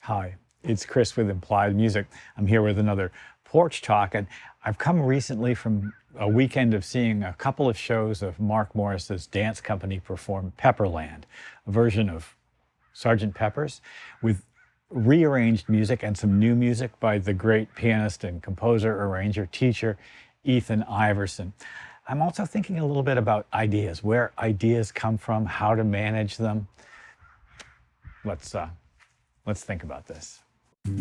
Hi, it's Chris with Implied Music. I'm here with another Porch Talk, and I've come recently from a weekend of seeing a couple of shows of Mark Morris's dance company perform Pepperland, a version of Sgt. Pepper's with rearranged music and some new music by the great pianist and composer, arranger, teacher, Ethan Iverson. I'm also thinking a little bit about ideas, where ideas come from, how to manage them. Let's think about this. I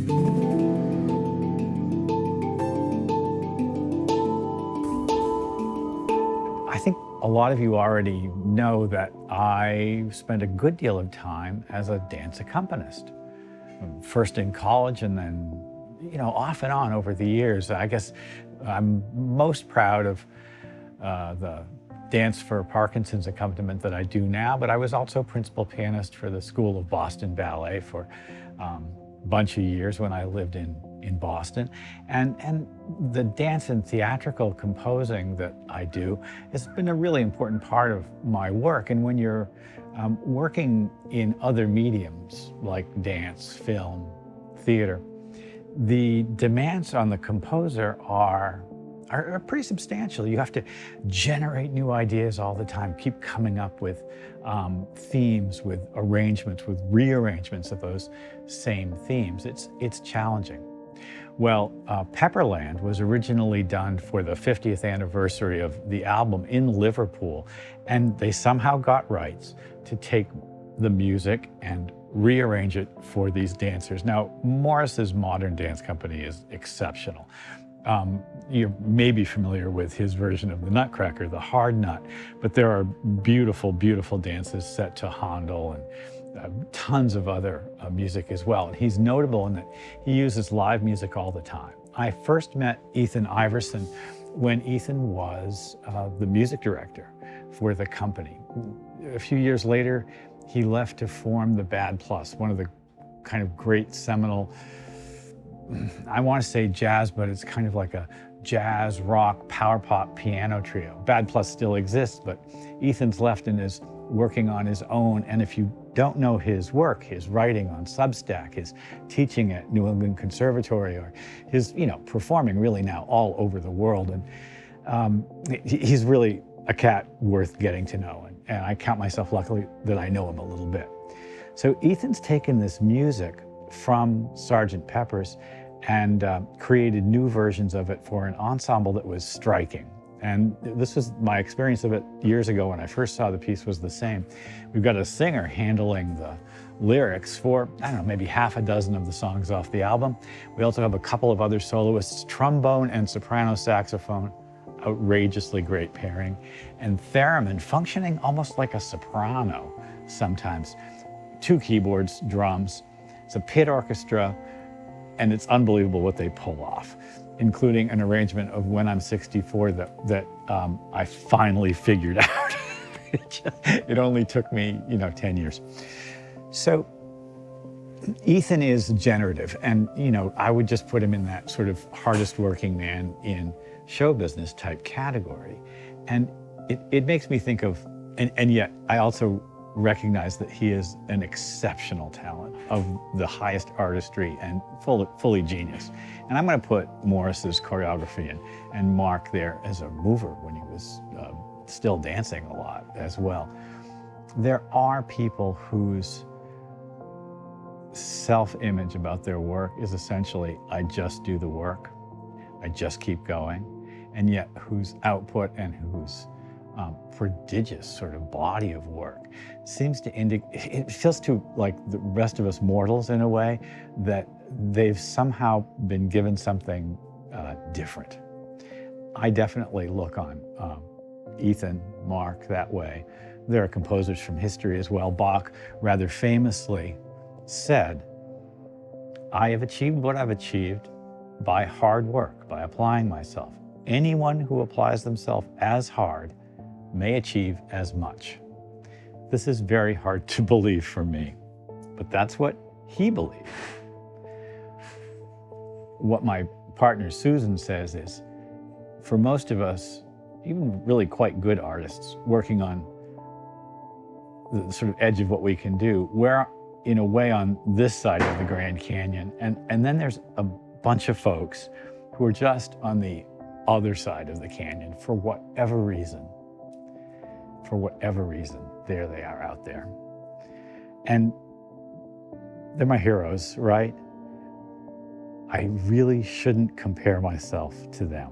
think a lot of you already know that I spent a good deal of time as a dance accompanist. First in college and then, off and on over the years. I guess I'm most proud of the dance for Parkinson's accompaniment that I do now, but I was also principal pianist for the School of Boston Ballet for a bunch of years when I lived in Boston. And the dance and theatrical composing that I do has been a really important part of my work. And when you're working in other mediums like dance, film, theater, the demands on the composer are pretty substantial. You have to generate new ideas all the time, keep coming up with themes, with arrangements, with rearrangements of those same themes. It's challenging. Well, Pepperland was originally done for the 50th anniversary of the album in Liverpool, and they somehow got rights to take the music and rearrange it for these dancers. Now, Morris's modern dance company is exceptional. You may be familiar with his version of the Nutcracker, the Hard Nut, but there are beautiful, beautiful dances set to Handel and tons of other music as well. And he's notable in that he uses live music all the time. I first met Ethan Iverson when Ethan was the music director for the company. A few years later, he left to form the Bad Plus, one of the kind of great seminal, I want to say jazz, but it's kind of like a jazz, rock, power pop piano trio. Bad Plus still exists, but Ethan's left and is working on his own. And if you don't know his work, his writing on Substack, his teaching at New England Conservatory, or his, performing really now all over the world. And he's really a cat worth getting to know. And I count myself lucky that I know him a little bit. So Ethan's taken this music from Sgt. Pepper's and created new versions of it for an ensemble that was striking. And this was my experience of it years ago when I first saw the piece was the same. We've got a singer handling the lyrics for, maybe half a dozen of the songs off the album. We also have a couple of other soloists, trombone and soprano saxophone, outrageously great pairing, and theremin functioning almost like a soprano sometimes. 2 keyboards, drums. It's a pit orchestra, and it's unbelievable what they pull off, including an arrangement of When I'm 64 that I finally figured out. It only took me, 10 years. So Ethan is generative, and, I would just put him in that sort of hardest working man in show business type category. And it makes me think of, and yet I also recognize that he is an exceptional talent of the highest artistry and fully genius. And I'm going to put Morris's choreography and Mark there as a mover when he was still dancing a lot as well. There are people whose self-image about their work is essentially, I just do the work, I just keep going, and yet whose output and whose prodigious sort of body of work seems to indicate, it feels to like the rest of us mortals in a way, that they've somehow been given something different. I definitely look on Ethan, Mark that way. There are composers from history as well. Bach rather famously said, I have achieved what I've achieved by hard work, by applying myself. Anyone who applies themselves as hard may achieve as much. This is very hard to believe for me, but that's what he believed. What my partner Susan says is, for most of us, even really quite good artists working on the sort of edge of what we can do, we're in a way on this side of the Grand Canyon. And then there's a bunch of folks who are just on the other side of the canyon for whatever reason. For whatever reason, there they are out there. And they're my heroes, right? I really shouldn't compare myself to them.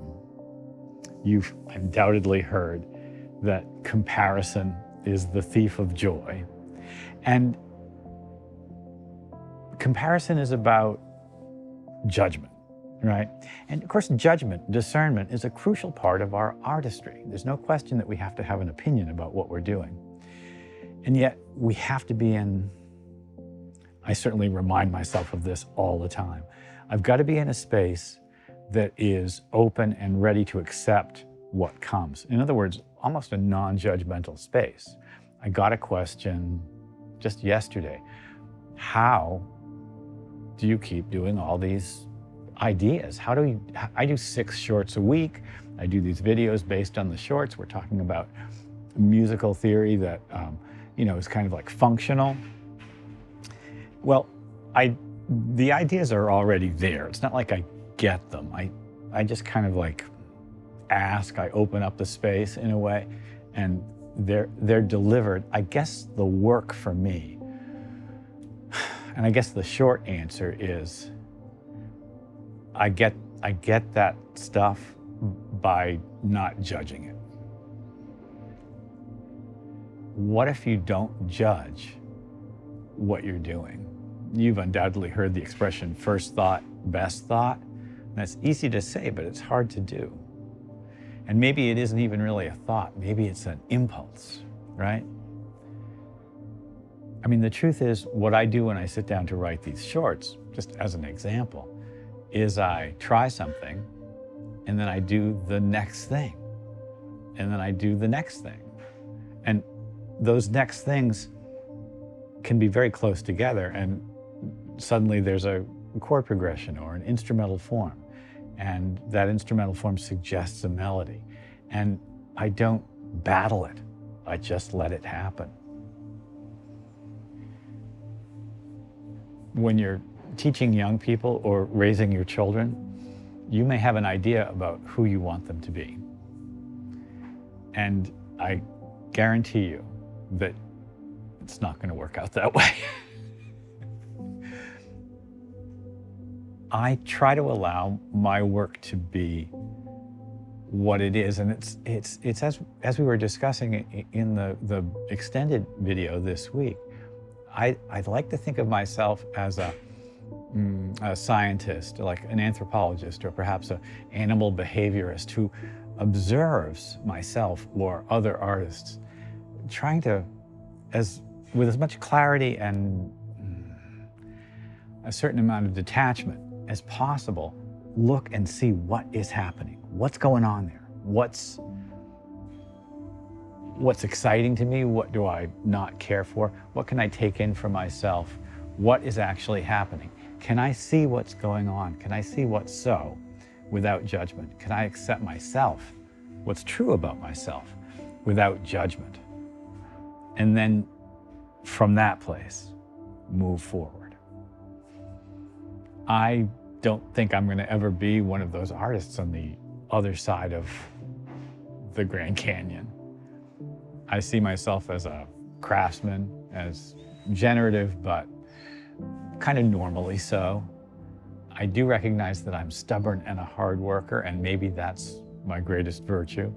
You've undoubtedly heard that comparison is the thief of joy. And comparison is about judgment, right? And of course, judgment, discernment is a crucial part of our artistry. There's no question that we have to have an opinion about what we're doing. And yet we have to be I certainly remind myself of this all the time. I've got to be in a space that is open and ready to accept what comes. In other words, almost a non-judgmental space. I got a question just yesterday. How do you keep doing all these ideas? I do 6 shorts a week. I do these videos based on the shorts. We're talking about musical theory that, is kind of like functional. Well, the ideas are already there. It's not like I get them. I just kind of like ask, I open up the space in a way, and they're delivered. I guess the work for me, and I guess the short answer is, I get that stuff by not judging it. What if you don't judge what you're doing? You've undoubtedly heard the expression, first thought, best thought. And that's easy to say, but it's hard to do. And maybe it isn't even really a thought. Maybe it's an impulse, right? I mean, the truth is, what I do when I sit down to write these shorts, just as an example, is I try something, and then I do the next thing, and then I do the next thing. And those next things can be very close together, and suddenly there's a chord progression or an instrumental form, and that instrumental form suggests a melody. And I don't battle it, I just let it happen. When you're teaching young people or raising your children, you may have an idea about who you want them to be. And I guarantee you that it's not going to work out that way. I try to allow my work to be what it is, and it's as we were discussing in the extended video this week. I'd like to think of myself as a scientist, like an anthropologist, or perhaps an animal behaviorist who observes myself or other artists, trying to, with as much clarity and a certain amount of detachment as possible, look and see what is happening, what's going on there, what's exciting to me, what do I not care for, what can I take in for myself, what is actually happening. Can I see what's going on? Can I see what's so without judgment? Can I accept myself, what's true about myself, without judgment? And then from that place, move forward. I don't think I'm going to ever be one of those artists on the other side of the Grand Canyon. I see myself as a craftsman, as generative, but kind of normally so. I do recognize that I'm stubborn and a hard worker, and maybe that's my greatest virtue.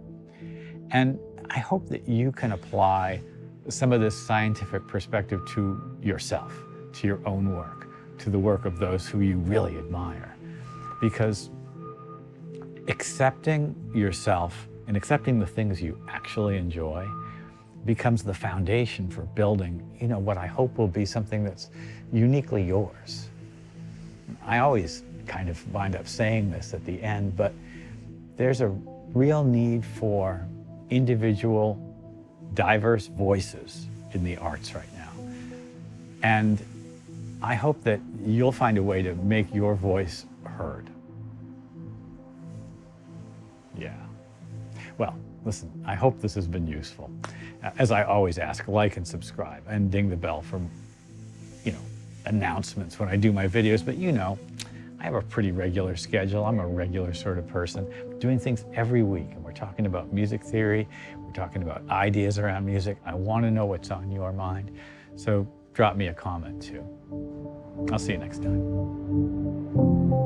And I hope that you can apply some of this scientific perspective to yourself, to your own work, to the work of those who you really admire. Because accepting yourself and accepting the things you actually enjoy becomes the foundation for building, what I hope will be something that's uniquely yours. I always kind of wind up saying this at the end, but there's a real need for individual, diverse voices in the arts right now. And I hope that you'll find a way to make your voice heard. Yeah. Well, listen, I hope this has been useful. As I always ask, like and subscribe and ding the bell for, announcements when I do my videos, but you know, I have a pretty regular schedule. I'm a regular sort of person, doing things every week. And we're talking about music theory. We're talking about ideas around music. I want to know what's on your mind. So drop me a comment too. I'll see you next time.